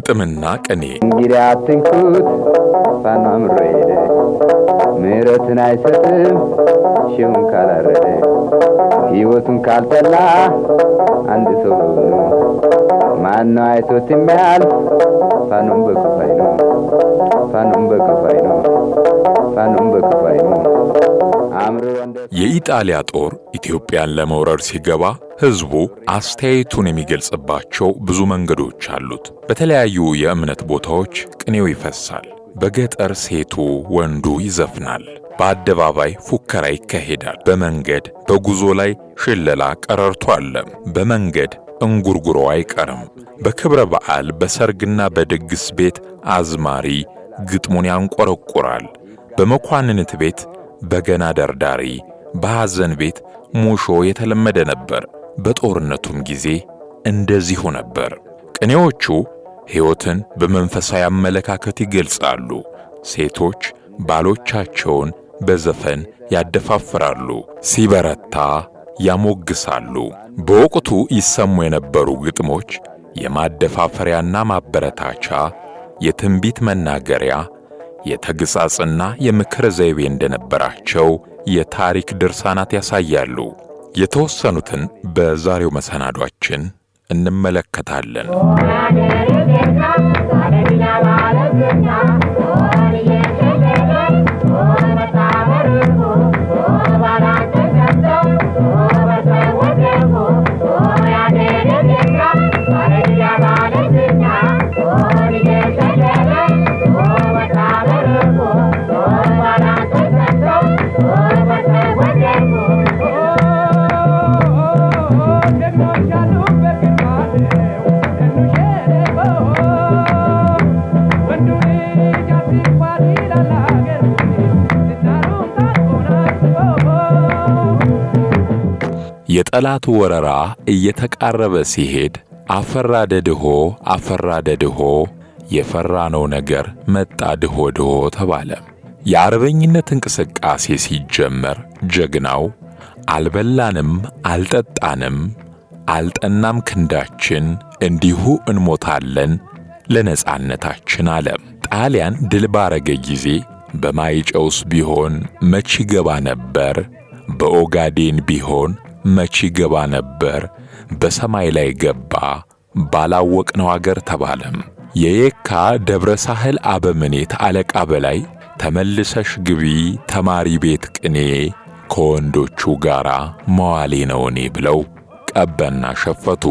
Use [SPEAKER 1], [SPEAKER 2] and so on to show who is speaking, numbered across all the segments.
[SPEAKER 1] ግጥምና ቅኔ
[SPEAKER 2] እንግዲህ አትንኩት ፋኖ አምሬደ ምሕረትን አይሰጥም ሺውን ካላረደ ሕይወቱን ካልጠላ አንድ ሰው ነው ማነው አይቶት የሚያልፍ ፋኖም በክፋይ ነው ፋኖም በክፋይ ነው ፋኖም በክፋይ ነው።
[SPEAKER 1] የኢጣሊያ ጦር ኢትዮጵያን ለመውረር ሲገባ ሕዝቡ አስተያየቱን የሚገልጽባቸው ብዙ መንገዶች አሉት። በተለያዩ የእምነት ቦታዎች ቅኔው ይፈሳል። በገጠር ሴቱ ወንዱ ይዘፍናል። በአደባባይ ፉከራ ይካሄዳል። በመንገድ በጉዞ ላይ ሽለላ ቀረርቶ አለ። በመንገድ እንጉርጉሮ አይቀርም። በክብረ በዓል በሰርግና በድግስ ቤት አዝማሪ ግጥሙን ያንቆረቁራል። በመኳንንት ቤት በገና ደርዳሪ፣ በሐዘን ቤት ሙሾ የተለመደ ነበር። በጦርነቱም ጊዜ እንደዚሁ ነበር። ቅኔዎቹ ሕይወትን በመንፈሳዊ አመለካከት ይገልጻሉ። ሴቶች ባሎቻቸውን በዘፈን ያደፋፍራሉ፣ ሲበረታ ያሞግሳሉ። በወቅቱ ይሰሙ የነበሩ ግጥሞች የማደፋፈሪያና ማበረታቻ፣ የትንቢት መናገሪያ፣ የተግሣጽና የምክር ዘይቤ እንደነበራቸው የታሪክ ድርሳናት ያሳያሉ። የተወሰኑትን በዛሬው መሰናዷችን እንመለከታለን። የጠላት ወረራ እየተቃረበ ሲሄድ አፈራ ደድሆ የፈራነው ነገር መጣ ድሆ ተባለ። የአርበኝነት እንቅስቃሴ ሲጀመር ጀግናው አልበላንም አልጠጣንም አልጠናም ክንዳችን እንዲሁ እንሞታለን ለነጻነታችን አለ። ጣሊያን ድል ባረገ ጊዜ በማይጨውስ ቢሆን መች ገባ ነበር፣ በኦጋዴን ቢሆን መች ገባ ነበር፣ በሰማይ ላይ ገባ ባላወቅነው አገር ተባለም። የየካ ደብረ ሳህል አበምኔት አለቃ በላይ ተመልሰሽ ግቢ ተማሪ ቤት ቅኔ ከወንዶቹ ጋራ መዋሌ ነው እኔ ብለው ቀበና ሸፈቱ።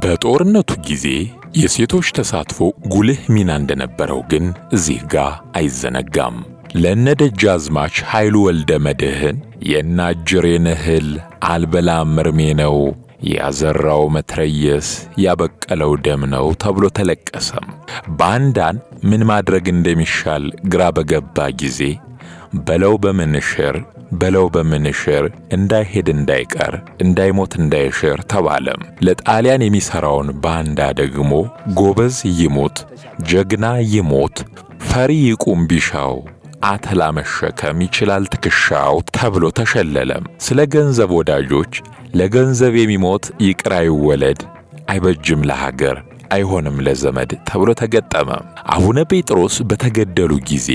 [SPEAKER 1] በጦርነቱ ጊዜ የሴቶች ተሳትፎ ጉልህ ሚና እንደነበረው ግን እዚህ ጋር አይዘነጋም። ለነደጃዝማች ኃይሉ ወልደ መድህን የናጅሬን እህል አልበላም እርሜ ነው፣ ያዘራው መትረየስ ያበቀለው ደም ነው ተብሎ ተለቀሰም። ባንዳን ምን ማድረግ እንደሚሻል ግራ በገባ ጊዜ በለው በምንሽር እንዳይሄድ እንዳይቀር እንዳይሞት እንዳይሽር ተባለም። ለጣሊያን የሚሰራውን ባንዳ ደግሞ ጎበዝ ይሙት ጀግና ይሞት ፈሪ ይቁም ቢሻው አተላ መሸከም ይችላል ትከሻው ተብሎ ተሸለለም። ስለ ገንዘብ ወዳጆች ለገንዘብ የሚሞት ይቅር አይወለድ፣ አይበጅም ለሀገር አይሆንም ለዘመድ ተብሎ ተገጠመ። አቡነ ጴጥሮስ በተገደሉ ጊዜ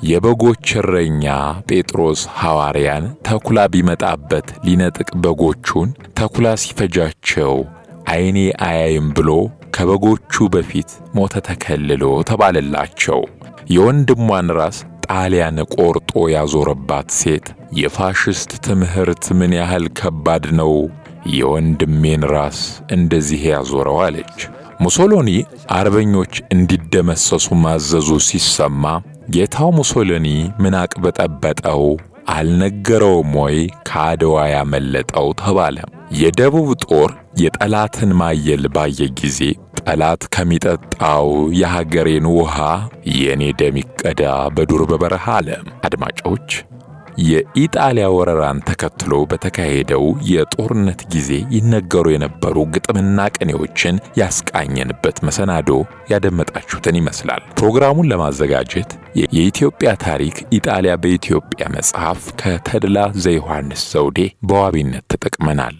[SPEAKER 1] የበጎች እረኛ ጴጥሮስ ሐዋርያን ተኩላ ቢመጣበት ሊነጥቅ በጎቹን ተኩላ ሲፈጃቸው ዓይኔ አያይም ብሎ ከበጎቹ በፊት ሞተ ተከልሎ ተባለላቸው። የወንድሟን ራስ ጣሊያን ቆርጦ ያዞረባት ሴት የፋሽስት ትምህርት ምን ያህል ከባድ ነው፣ የወንድሜን ራስ እንደዚህ ያዞረው አለች። ሙሶሎኒ አርበኞች እንዲደመሰሱ ማዘዙ ሲሰማ ጌታው ሙሶሎኒ ምን አቅበጠበጠው አልነገረውም ወይ ከአድዋ ያመለጠው ተባለ። የደቡብ ጦር የጠላትን ማየል ባየ ጊዜ ጠላት ከሚጠጣው የሀገሬን ውሃ የኔ ደም ይቀዳ በዱር በበረሃ አለ። አድማጮች፣ የኢጣሊያ ወረራን ተከትሎ በተካሄደው የጦርነት ጊዜ ይነገሩ የነበሩ ግጥምና ቅኔዎችን ያስቃኘንበት መሰናዶ ያደመጣችሁትን ይመስላል። ፕሮግራሙን ለማዘጋጀት የኢትዮጵያ ታሪክ ኢጣሊያ በኢትዮጵያ መጽሐፍ ከተድላ ዘዮሐንስ ዘውዴ በዋቢነት ተጠቅመናል።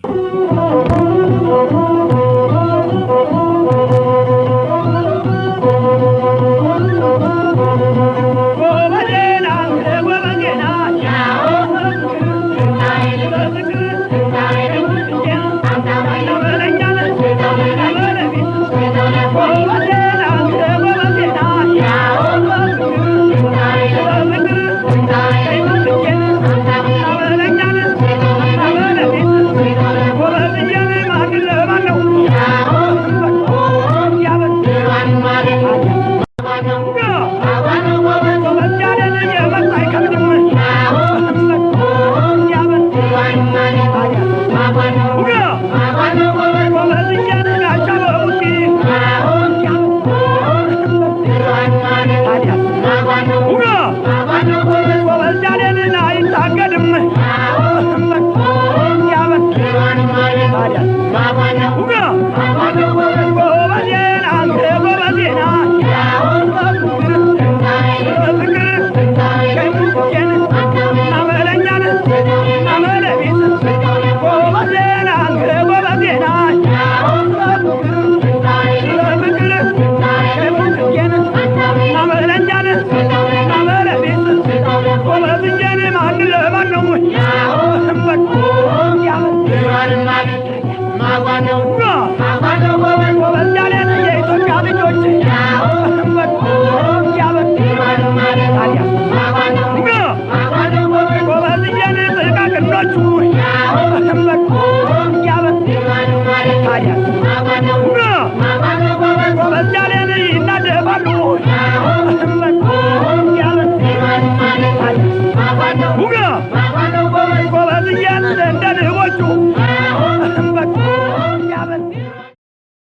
[SPEAKER 3] በዚያሌን ይናደባሉ ጎበዝ እያለ እንደ ንቦቹ